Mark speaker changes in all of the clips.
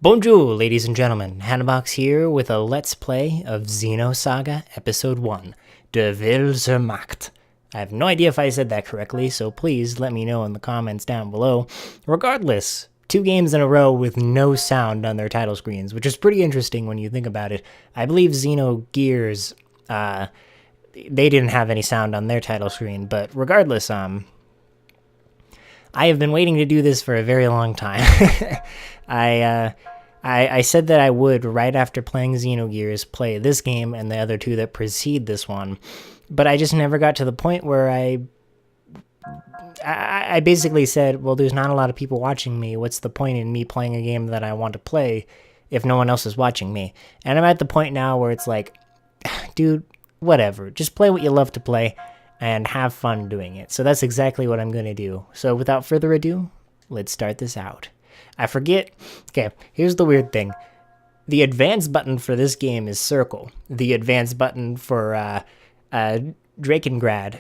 Speaker 1: Bonjour, ladies and gentlemen. Hannahbox here with a Let's Play of Xenosaga Episode 1, De Wilde Macht. I have no idea if I said that correctly, so please let me know in the comments down below. Regardless, 2 games in a row with no sound on their title screens, which is pretty interesting when you think about it. I believe Xenogears, they didn't have any sound on their title screen, but regardless, I have been waiting to do this for a very long time. I said that I would, right after playing Xenogears, play this game and the other 2 that precede this one, but I just never got to the point where I basically said, well, there's not a lot of people watching me. What's the point in me playing a game that I want to play if no one else is watching me? And I'm at the point now where it's like, dude, whatever. Just play what you love to play and have fun doing it. So that's exactly what I'm going to do. So without further ado, let's start this out. I forget. Okay, here's the weird thing. The advance button for this game is circle. The advance button for Drakengard,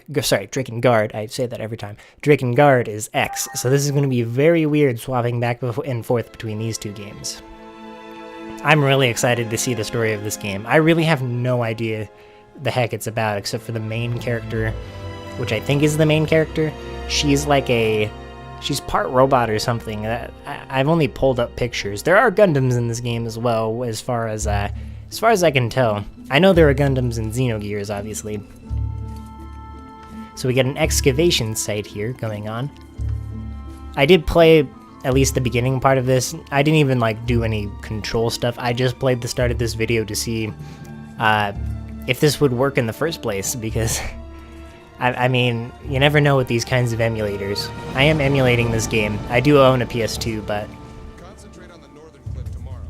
Speaker 1: I say that every time. Drakengard is X. So this is going to be very weird swapping back and forth between these 2 games. I'm really excited to see the story of this game. I really have no idea the heck it's about, except for the main character, which I think is the main character. She's part robot or something. I've only pulled up pictures. There are Gundams in this game as well, as far as I can tell. I know there are Gundams in Xenogears, obviously. So we get an excavation site here going on. I did play at least the beginning part of this. I didn't even do any control stuff. I just played the start of this video to see if this would work in the first place, because I mean, you never know with these kinds of emulators. I am emulating this game. I do own a PS2, but...
Speaker 2: Concentrate on the northern cliff tomorrow.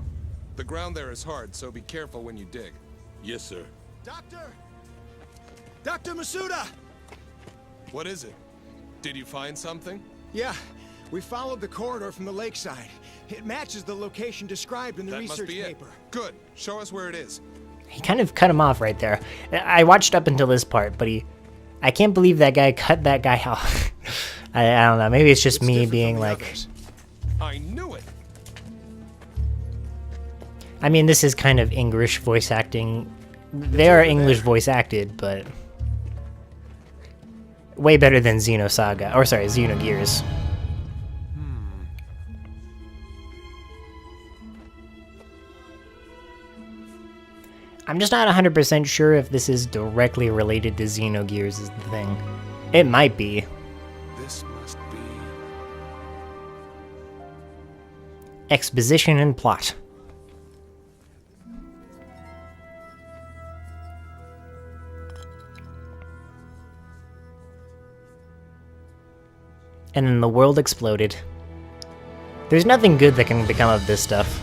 Speaker 2: The ground there is hard, so be careful when you dig.
Speaker 3: Yes, sir.
Speaker 4: Doctor! Dr. Masuda!
Speaker 2: What is it? Did you find something?
Speaker 4: Yeah, we followed the corridor from the lakeside. It matches the location described in the research paper.
Speaker 2: Good. Show us where it is.
Speaker 1: He kind of cut him off right there. I watched up until this part, but I can't believe that guy cut that guy off. I don't know, maybe it's just me being like...
Speaker 2: Others. I knew it!
Speaker 1: I mean, this is kind of English voice acting. They are English voice acted, but... way better than Xenosaga, or sorry, Xenogears. I'm just not 100% sure if this is directly related to Xenogears is the thing. It might be.
Speaker 2: This must be...
Speaker 1: Exposition and plot. And then the world exploded. There's nothing good that can become of this stuff.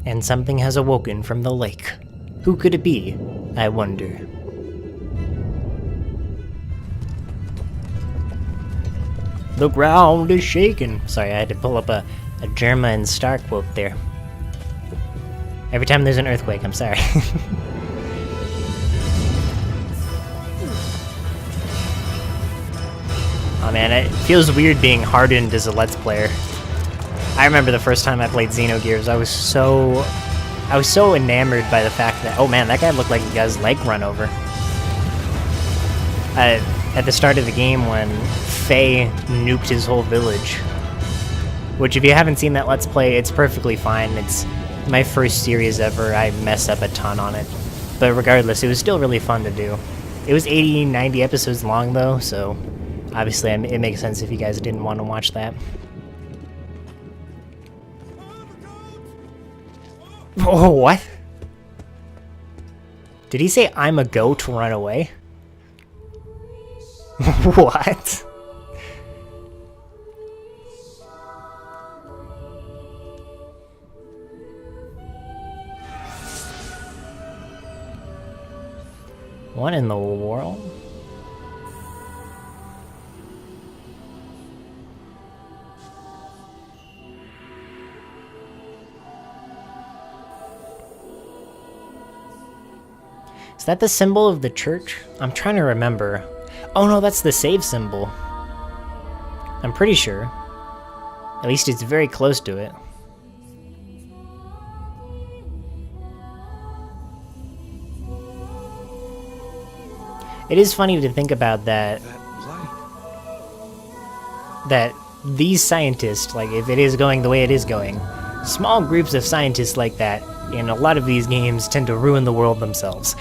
Speaker 1: And something has awoken from the lake. Who could it be, I wonder? The ground is shaking. Sorry, I had to pull up a German Star quote there. Every time there's an earthquake, I'm sorry. Oh man, it feels weird being hardened as a Let's Player. I remember the first time I played Xenogears, I was so enamored by the fact that, oh man, that guy looked like he got his leg run over. At the start of the game when Faye nuked his whole village. Which, if you haven't seen that Let's Play, it's perfectly fine. It's my first series ever. I mess up a ton on it. But regardless, it was still really fun to do. It was 80, 90 episodes long though, so obviously it makes sense if you guys didn't want to watch that. Oh, what? Did he say, I'm a goat, run away? What? What in the world? Is that the symbol of the church? I'm trying to remember. Oh no, that's the save symbol. I'm pretty sure. At least it's very close to it. It is funny to think about that these scientists, like if it is going the way it is going, small groups of scientists like that in a lot of these games tend to ruin the world themselves.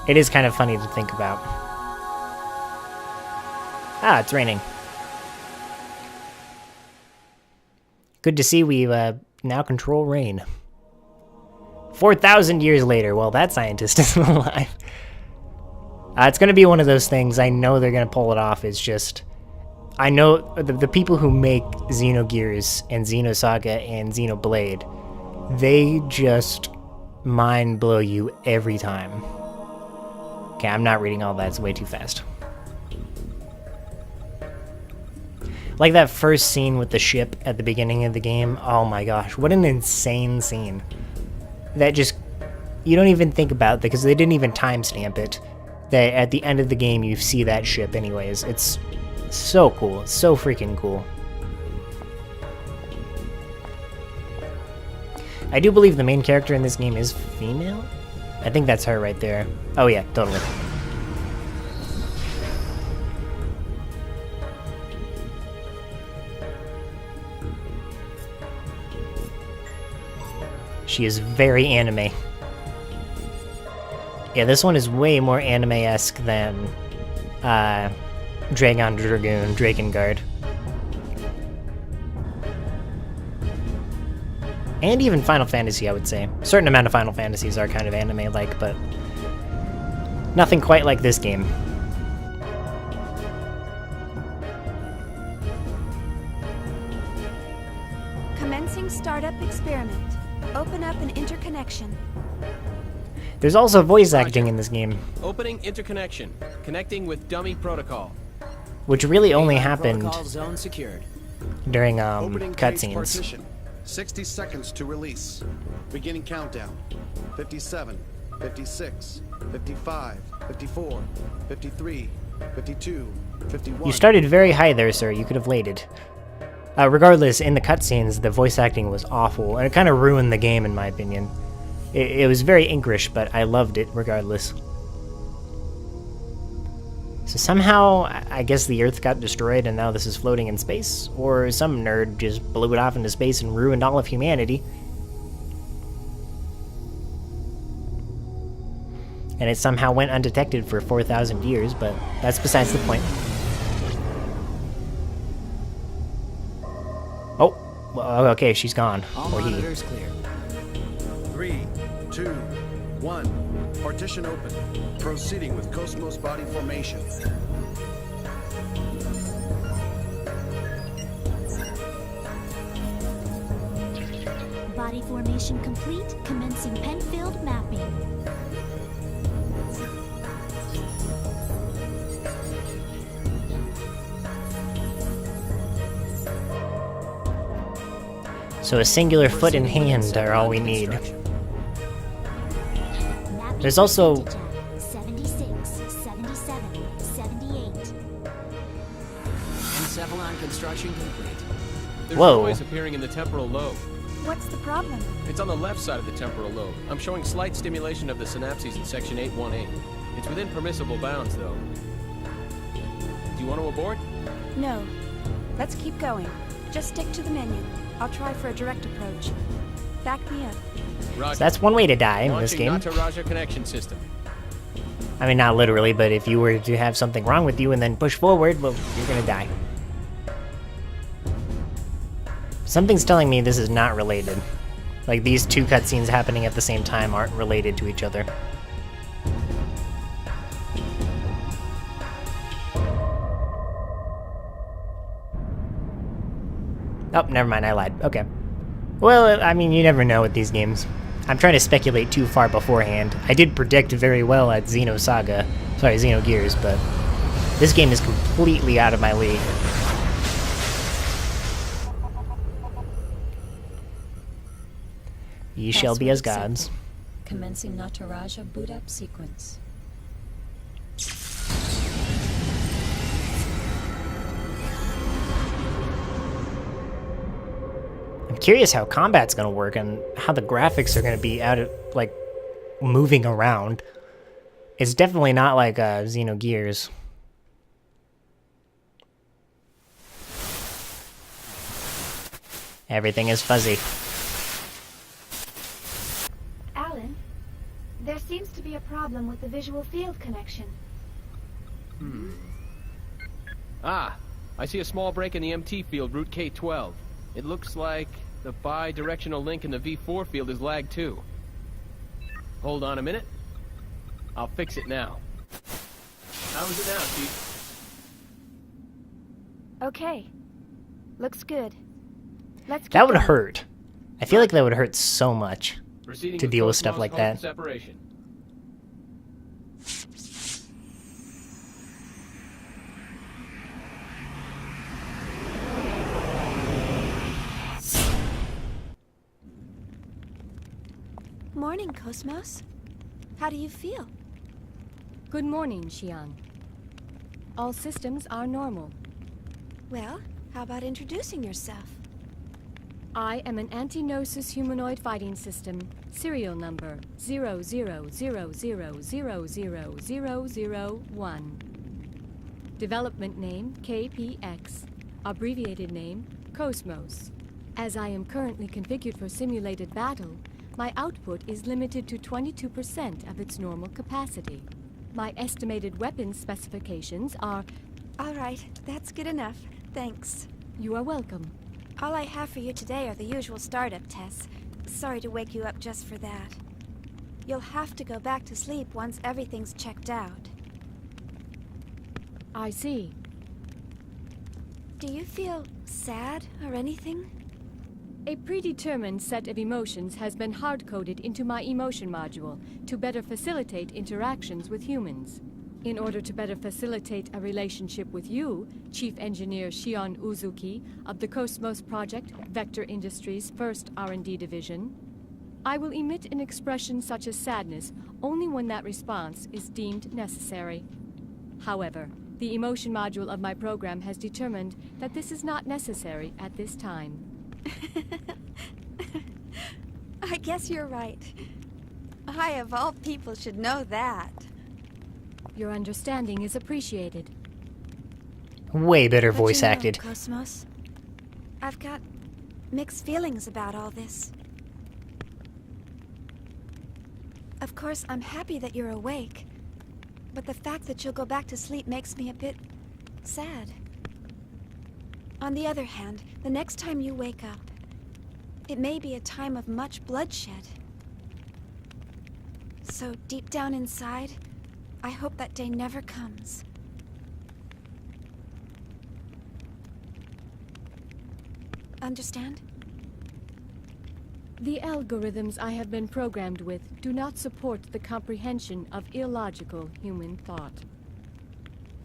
Speaker 1: It is kind of funny to think about. Ah, it's raining. Good to see we now control rain. 4,000 years later, well, that scientist is alive. It's going to be one of those things. I know they're going to pull it off. It's just, I know the people who make Xenogears and Xenosaga and Xenoblade, they just mind blow you every time. Okay, I'm not reading all that. It's way too fast. Like that first scene with the ship at the beginning of the game. Oh my gosh, what an insane scene. That just, you don't even think about it because they didn't even timestamp it. That at the end of the game you see that ship anyways. It's so cool. It's so freaking cool. I do believe the main character in this game is female. I think that's her right there. Oh yeah, totally. She is very anime. Yeah, this one is way more anime-esque than Dragon Dragoon, Drakengard. And even Final Fantasy, I would say. A certain amount of Final Fantasies are kind of anime-like, but nothing quite like this game.
Speaker 3: Commencing startup experiment. Open up an interconnection.
Speaker 1: There's also voice acting in this game.
Speaker 5: Opening interconnection. Connecting with dummy protocol.
Speaker 1: Which really only happened
Speaker 5: Protocol zone secured.
Speaker 1: during
Speaker 4: Opening case
Speaker 1: cutscenes.
Speaker 4: partition. 60 seconds to release. Beginning countdown. 57, 56, 55, 54, 53, 52, 51.
Speaker 1: You started very high there, sir. You could have waited. Regardless, in the cutscenes, the voice acting was awful, and it kind of ruined the game, in my opinion. It was very English, but I loved it regardless. So somehow, I guess the Earth got destroyed and now this is floating in space, or some nerd just blew it off into space and ruined all of humanity. And it somehow went undetected for 4,000 years, but that's besides the point. Oh, well, okay, she's gone.
Speaker 5: All
Speaker 1: Or he.
Speaker 5: monitors clear.
Speaker 4: 3, 2, 1. Partition open. Proceeding with Cosmos body formation.
Speaker 6: Body formation complete. Commencing Penfield mapping.
Speaker 1: So a singular foot and hand are all we need. There's also
Speaker 6: 76, 77, 78.
Speaker 5: Encephalon construction complete.
Speaker 2: There's
Speaker 1: Whoa.
Speaker 2: noise appearing in the temporal lobe.
Speaker 3: What's the problem?
Speaker 2: It's on the left side of the temporal lobe. I'm showing slight stimulation of the synapses in section 818. It's within permissible bounds, though. Do you want to abort?
Speaker 3: No. Let's keep going. Just stick to the menu. I'll try for a direct approach. Back me up.
Speaker 2: Roger.
Speaker 1: So that's one way to die in this
Speaker 2: Launching
Speaker 1: game.
Speaker 2: Nataraja connection system.
Speaker 1: I mean, not literally, but if you were to have something wrong with you and then push forward, well, you're gonna die. Something's telling me this is not related. Like, these two cutscenes happening at the same time aren't related to each other. Oh, never mind, I lied. Okay. Well, I mean, you never know with these games. I'm trying to speculate too far beforehand. I did predict very well at Xenosaga, sorry, Xenogears, but this game is completely out of my league. Ye shall be as gods.
Speaker 7: Commencing Nataraja boot-up sequence.
Speaker 1: I'm curious how combat's gonna work and how the graphics are gonna be out of, like, moving around. It's definitely not like Xenogears. Everything is fuzzy.
Speaker 8: Alan, there seems to be a problem with the visual field connection.
Speaker 2: Ah, I see a small break in the MT field, route K12. It looks like the bi-directional link in the V4 field is lagged too. Hold on a minute. I'll fix it now. How is it now, Chief?
Speaker 8: Okay. Looks good. Let's keep
Speaker 1: That would
Speaker 8: going.
Speaker 1: hurt. I feel like that would hurt so much
Speaker 2: Proceeding
Speaker 1: to
Speaker 2: with
Speaker 1: deal with stuff
Speaker 2: Cosmos
Speaker 1: like
Speaker 2: Home
Speaker 1: that.
Speaker 2: Separation.
Speaker 3: Morning, Cosmos. How do you feel?
Speaker 7: Good morning, Xian. All systems are normal.
Speaker 3: Well, how about introducing yourself?
Speaker 7: I am an anti-Gnosis humanoid fighting system, serial number 0000000001. Development name KPX, abbreviated name Cosmos. As I am currently configured for simulated battle, my output is limited to 22% of its normal capacity. My estimated weapons specifications are...
Speaker 3: All right, that's good enough. Thanks.
Speaker 7: You are welcome.
Speaker 3: All I have for you today are the usual startup tests. Sorry to wake you up just for that. You'll have to go back to sleep once everything's checked out.
Speaker 7: I see.
Speaker 3: Do you feel sad or anything?
Speaker 7: A predetermined set of emotions has been hard-coded into my emotion module to better facilitate interactions with humans. In order to better facilitate a relationship with you, Chief Engineer Shion Uzuki of the Cosmos Project, Vector Industries' first R&D division, I will emit an expression such as sadness only when that response is deemed necessary. However, the emotion module of my program has determined that this is not necessary at this time.
Speaker 3: I guess you're right. I, of all people, should know that.
Speaker 7: Your understanding is appreciated.
Speaker 1: Way better
Speaker 3: But
Speaker 1: voice
Speaker 3: you know,
Speaker 1: acted.
Speaker 3: Cosmos, I've got mixed feelings about all this. Of course, I'm happy that you're awake, but the fact that you'll go back to sleep makes me a bit sad. On the other hand, the next time you wake up, it may be a time of much bloodshed. So deep down inside, I hope that day never comes. Understand?
Speaker 7: The algorithms I have been programmed with do not support the comprehension of illogical human thought.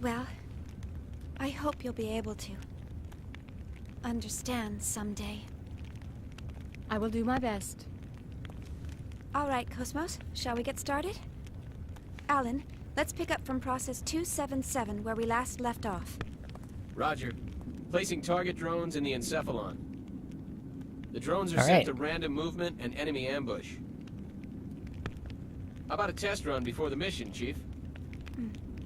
Speaker 3: Well, I hope you'll be able to understand someday.
Speaker 7: I will do my best.
Speaker 3: All right, Cosmos, shall we get started? Alan, let's pick up from process 277 where we last left off.
Speaker 2: Roger. Placing target drones in the encephalon. The drones are
Speaker 1: All
Speaker 2: set
Speaker 1: right.
Speaker 2: to random movement and enemy ambush. How about a test run before the mission, Chief?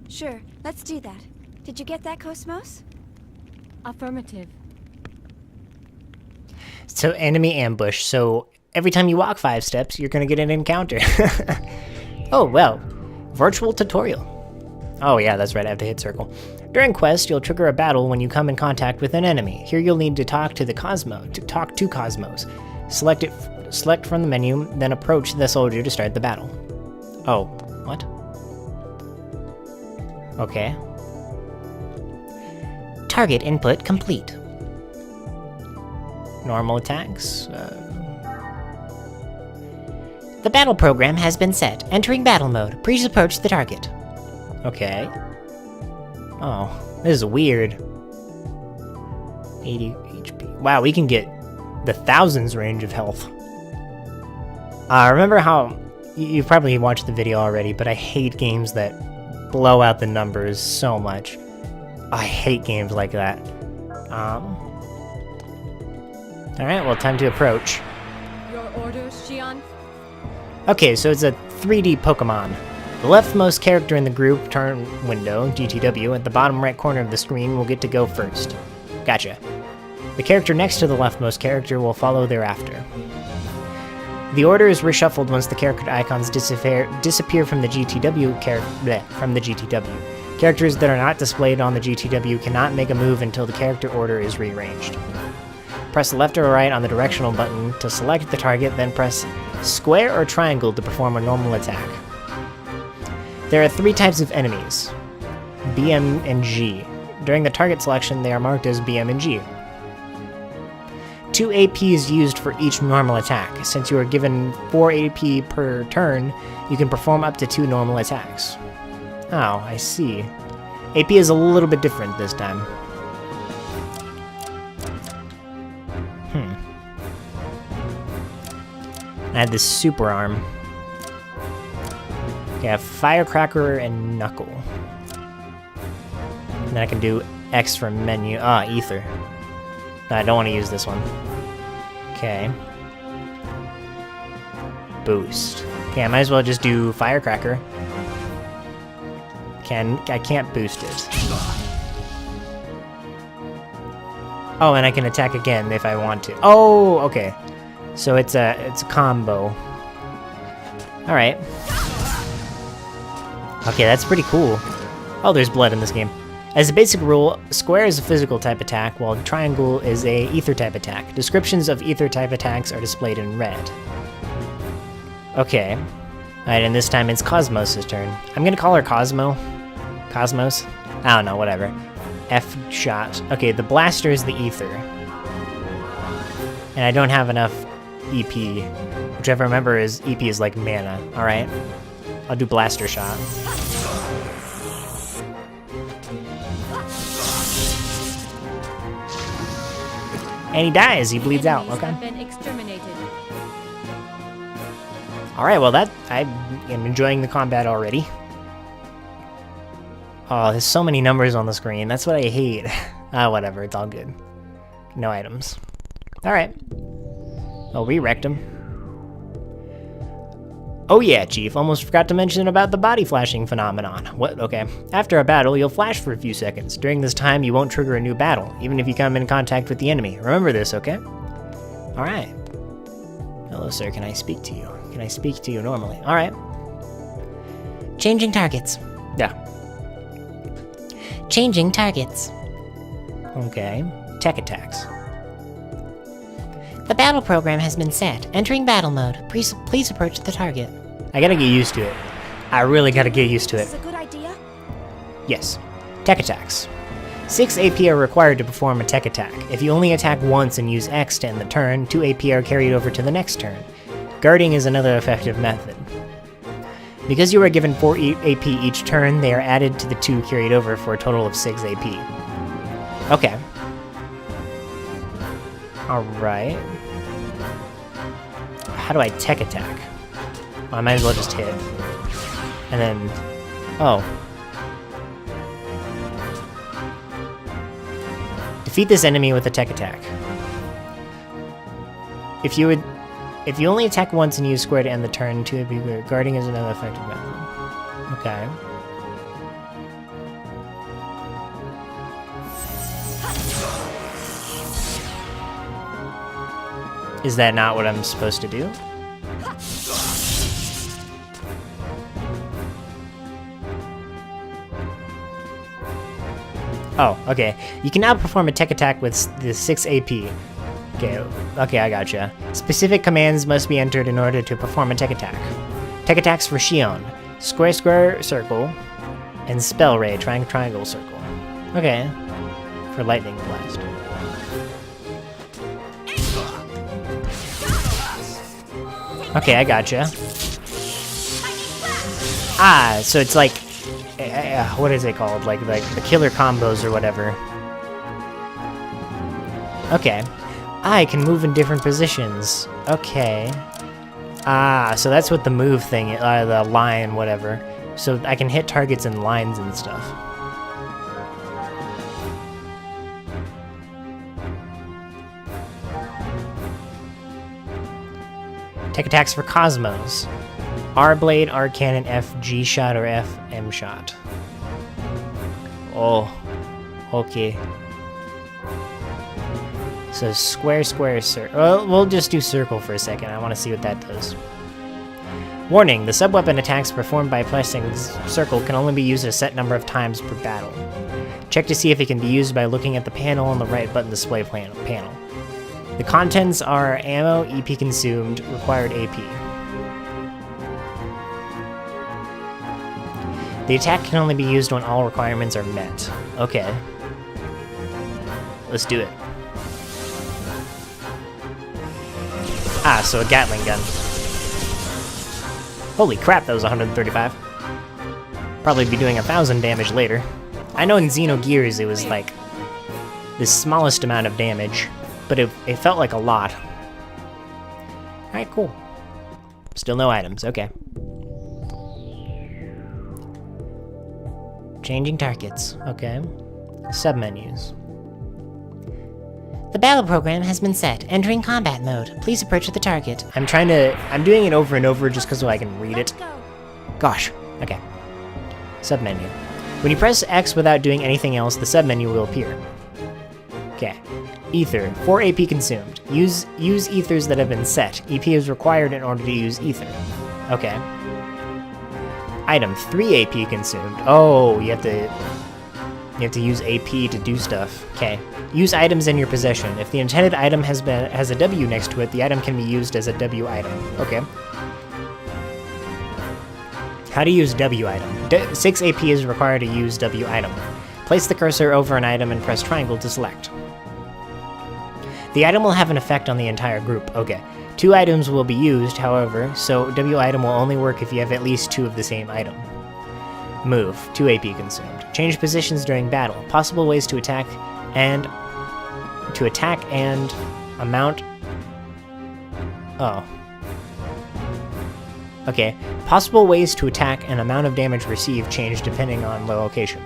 Speaker 3: Sure, let's do that. Did you get that, Cosmos?
Speaker 7: Affirmative.
Speaker 1: So enemy ambush. So every time you walk 5 steps, you're gonna get an encounter. Oh, well. Virtual tutorial. Oh yeah, that's right, I have to hit circle. During quest, you'll trigger a battle when you come in contact with an enemy. Here you'll need to talk to Cosmos. Select from the menu, then approach the soldier to start the battle. Oh, what? Okay. Target input complete. Normal attacks. The battle program has been set. Entering battle mode. Please approach the target. Okay. Oh, this is weird. 80 HP. Wow, we can get the thousands range of health. Remember how You've probably watched the video already, but I hate games that blow out the numbers so much. I hate games like that. Alright, well, time to approach.
Speaker 7: Your orders, Xian?
Speaker 1: Okay, so it's a 3D Pokemon. The leftmost character in the group turn window, GTW, at the bottom right corner of the screen will get to go first. Gotcha. The character next to the leftmost character will follow thereafter. The order is reshuffled once the character icons disappear from the GTW Characters that are not displayed on the GTW cannot make a move until the character order is rearranged. Press left or right on the directional button to select the target, then press square or triangle to perform a normal attack. There are 3 types of enemies, BM and G. During the target selection, they are marked as BM and G. 2 AP is used for each normal attack. Since you are given 4 AP per turn, you can perform up to 2 normal attacks. Oh, I see. AP is a little bit different this time. I had this super arm. Okay, I have Firecracker and Knuckle. And then I can do X for menu. Ah, Ether. No, I don't want to use this one. Okay. Boost. Okay, I might as well just do Firecracker. I can't boost it. Oh, and I can attack again if I want to. Oh, okay. So it's a combo. All right. Okay, that's pretty cool. Oh, there's blood in this game. As a basic rule, square is a physical type attack, while triangle is a ether type attack. Descriptions of ether type attacks are displayed in red. Okay. Alright, and this time it's Cosmos' turn. I'm gonna call her Cosmo. Cosmos? I don't know, whatever. F shot. Okay, the blaster is the ether. And I don't have enough EP. Which I remember is EP is like mana. Alright. I'll do blaster shot. And he dies. He bleeds out. Okay. All right. Well, I am enjoying the combat already. Oh, there's so many numbers on the screen. That's what I hate. Whatever. It's all good. No items. All right. Oh, we wrecked him. Oh yeah, Chief, almost forgot to mention about the body flashing phenomenon. What? Okay. After a battle, you'll flash for a few seconds. During this time, you won't trigger a new battle, even if you come in contact with the enemy. Remember this, okay? Alright. Hello, sir, can I speak to you? Can I speak to you normally? Alright.
Speaker 9: Changing targets.
Speaker 1: Yeah.
Speaker 9: Changing targets.
Speaker 1: Okay. Tech attacks.
Speaker 9: The battle program has been set. Entering battle mode. Please approach the target.
Speaker 1: I gotta get used to it. I really gotta get used to it.
Speaker 3: Is this a good idea?
Speaker 1: Yes. Tech attacks. 6 AP are required to perform a tech attack. If you only attack once and use X to end the turn, 2 AP are carried over to the next turn. Guarding is another effective method. Because you are given 4 AP each turn, they are added to the 2 carried over for a total of 6 AP. Okay. Alright. How do I tech attack? Well, I might as well just hit. And then... Oh. Defeat this enemy with a tech attack. If you only attack once and use square to end the turn, 2 AP guarding is another effective method. Okay. Is that not what I'm supposed to do? Oh, okay. You can now perform a tech attack with the 6 AP. Okay, I gotcha. Specific commands must be entered in order to perform a tech attack. Tech attacks for Xion. Square, square, circle. And spell ray, triangle, circle. Okay. For lightning blast. Okay, I gotcha. Ah, so it's like... what is it called? Like the killer combos or whatever. Okay. I can move in different positions. Okay. Ah, so that's what the move thing, the line, whatever. So I can hit targets in lines and stuff. Tech attacks for Cosmos. R blade, R cannon, F G shot, or F M shot. Oh, okay. So square, square, circle. Well, we'll just do circle for a second. I want to see what that does. Warning, the sub-weapon attacks performed by pressing circle can only be used a set number of times per battle. Check to see if it can be used by looking at the panel on the right button display panel. The contents are ammo, EP consumed, required AP. The attack can only be used when all requirements are met. Okay. Let's do it. Ah, so a Gatling gun. Holy crap, that was 135. Probably be doing 1,000 damage later. I know in Xenogears it was like the smallest amount of damage, but it felt like a lot. Alright, cool. Still no items, okay. Changing targets, okay. Submenus.
Speaker 9: The battle program has been set. Entering combat mode. Please approach the target.
Speaker 1: I'm doing it over and over just because I can read it. Gosh, okay. Submenu. When you press X without doing anything else, the submenu will appear. Okay. Ether, 4 AP consumed. Use ethers that have been set. EP is required in order to use ether. Okay. Item, 3 AP consumed. Oh, you have to use AP to do stuff. Okay. Use items in your possession. If the intended item has a W next to it, the item can be used as a W item. Okay. How to use W item. 6 AP is required to use W item. Place the cursor over an item and press triangle to select. The item will have an effect on the entire group. Okay. 2 items will be used, however, so W item will only work if you have at least 2 of the same item. Move. 2 AP consumed. Change positions during battle. Possible ways to attack and amount. Oh. Okay. Possible ways to attack and amount of damage received change depending on the location.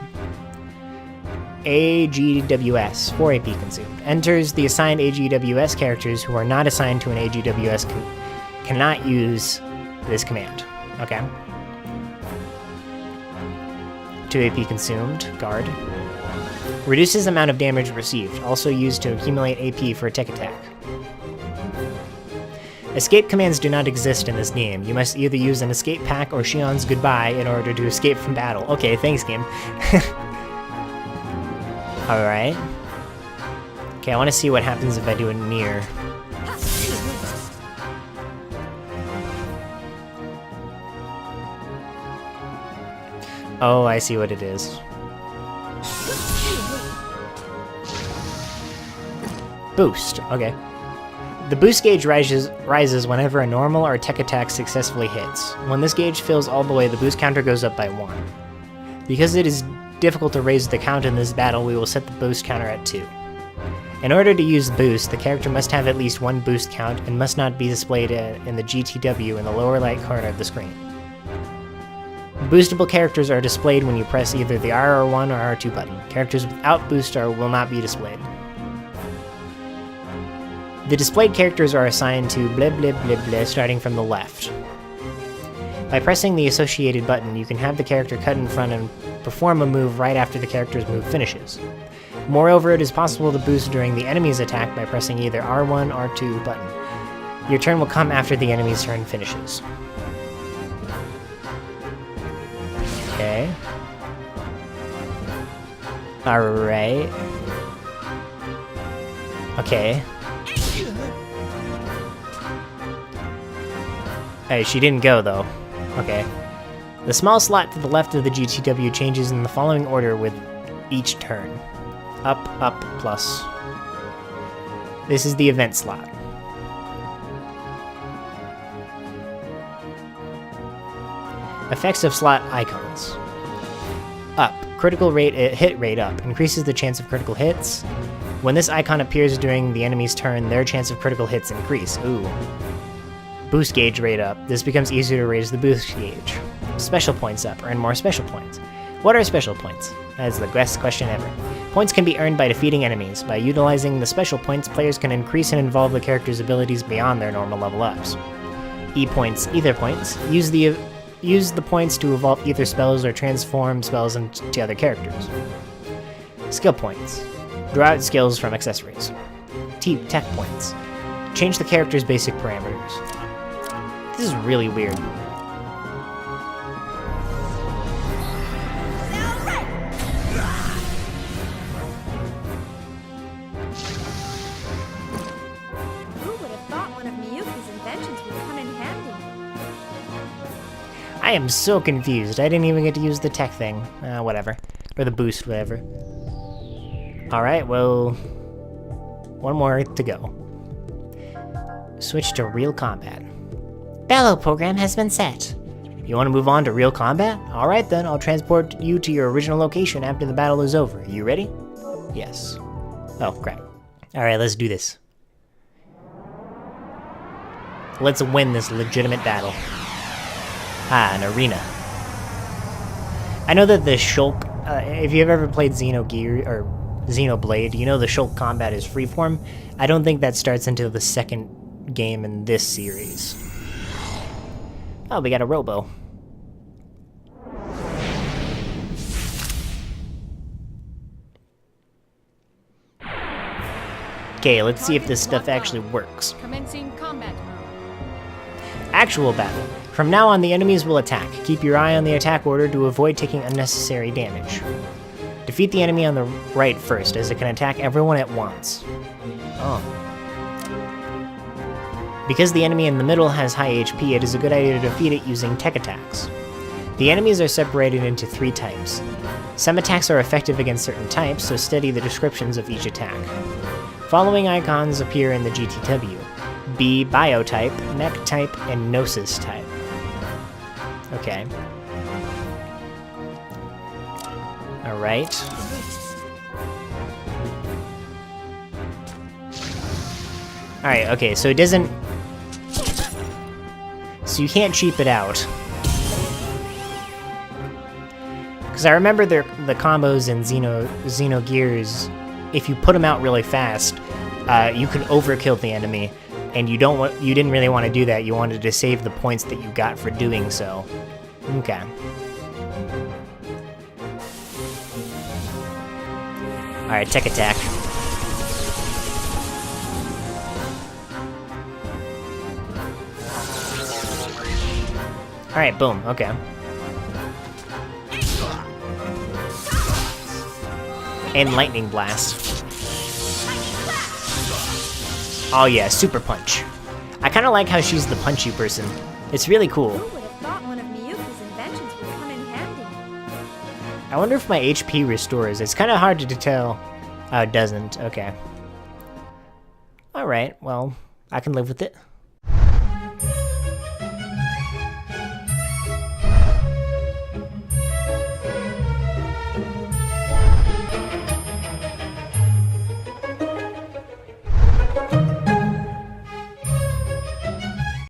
Speaker 1: AGWS, 4 AP consumed. Enters the assigned AGWS characters who are not assigned to an AGWS cannot use this command. Okay. 2 AP consumed. Guard. Reduces amount of damage received, also used to accumulate AP for a tech attack. Escape commands do not exist in this game. You must either use an escape pack or Shion's goodbye in order to escape from battle. Okay, thanks, game. Alright. Okay, I want to see what happens if I do it near. Oh, I see what it is. Boost, okay. The boost gauge rises whenever a normal or tech attack successfully hits. When this gauge fills all the way, the boost counter goes up by 1. Because it is difficult to raise the count in this battle, we will set the boost counter at 2. In order to use boost, the character must have at least 1 boost count and must not be displayed in the GTW in the lower right corner of the screen. Boostable characters are displayed when you press either the R1 or R2 button. Characters without booster will not be displayed. The displayed characters are assigned to blah blah blah blah starting from the left. By pressing the associated button, you can have the character cut in front and perform a move right after the character's move finishes. Moreover, it is possible to boost during the enemy's attack by pressing either R1 or R2 button. Your turn will come after the enemy's turn finishes. Okay. Alright. Okay. Hey, she didn't go, though. Okay. The small slot to the left of the GTW changes in the following order with each turn. Up, up, plus. This is the event slot. Effects of slot icons. Up. Critical rate, hit rate up. Increases the chance of critical hits. When this icon appears during the enemy's turn, their chance of critical hits increase. Ooh. Boost gauge rate up. This becomes easier to raise the boost gauge. Special points up. Earn more special points. What are special points? That is the best question ever. Points can be earned by defeating enemies. By utilizing the special points, players can increase and evolve the character's abilities beyond their normal level ups. E points, ether points. Use the points to evolve ether spells or transform spells into other characters. Skill points. Draw out skills from accessories. Tech points. Change the character's basic parameters. This is really weird. I am so confused. I didn't even get to use the tech thing. Whatever. Or the boost, whatever. Alright, well... one more to go. Switch to real combat.
Speaker 9: Battle program has been set.
Speaker 1: You want to move on to real combat? Alright then, I'll transport you to your original location after the battle is over. You ready? Yes. Oh, crap. Alright, let's do this. Let's win this legitimate battle. Ah, an arena. I know that the Shulk, if you've ever played Xenogears, or Xenoblade, you know the Shulk combat is freeform. I don't think that starts until the second game in this series. Oh, we got a Robo. Okay, let's see if this stuff actually works.
Speaker 7: Commencing combat.
Speaker 1: Actual battle. From now on, the enemies will attack. Keep your eye on the attack order to avoid taking unnecessary damage. Defeat the enemy on the right first, as it can attack everyone at once. Oh. Because the enemy in the middle has high HP, it is a good idea to defeat it using tech attacks. The enemies are separated into 3 types. Some attacks are effective against certain types, so study the descriptions of each attack. Following icons appear in the GTW. B, Biotype, Mech Type, and Gnosis Type. Okay. Alright. Alright, okay, so it doesn't... So you can't cheap it out. Because I remember the combos in Xenogears, if you put them out really fast, you can overkill the enemy, and you didn't really want to do that. You wanted to save the points that you got for doing so. Okay. Alright, tech attack. Alright, boom, okay. And lightning blast. Oh yeah, super punch. I kind of like how she's the punchy person. It's really cool.
Speaker 3: Who would have thought one of Miyuki's inventions would come in handy?
Speaker 1: I wonder if my HP restores. It's kind of hard to tell. Oh, it doesn't. Okay. Alright, well, I can live with it.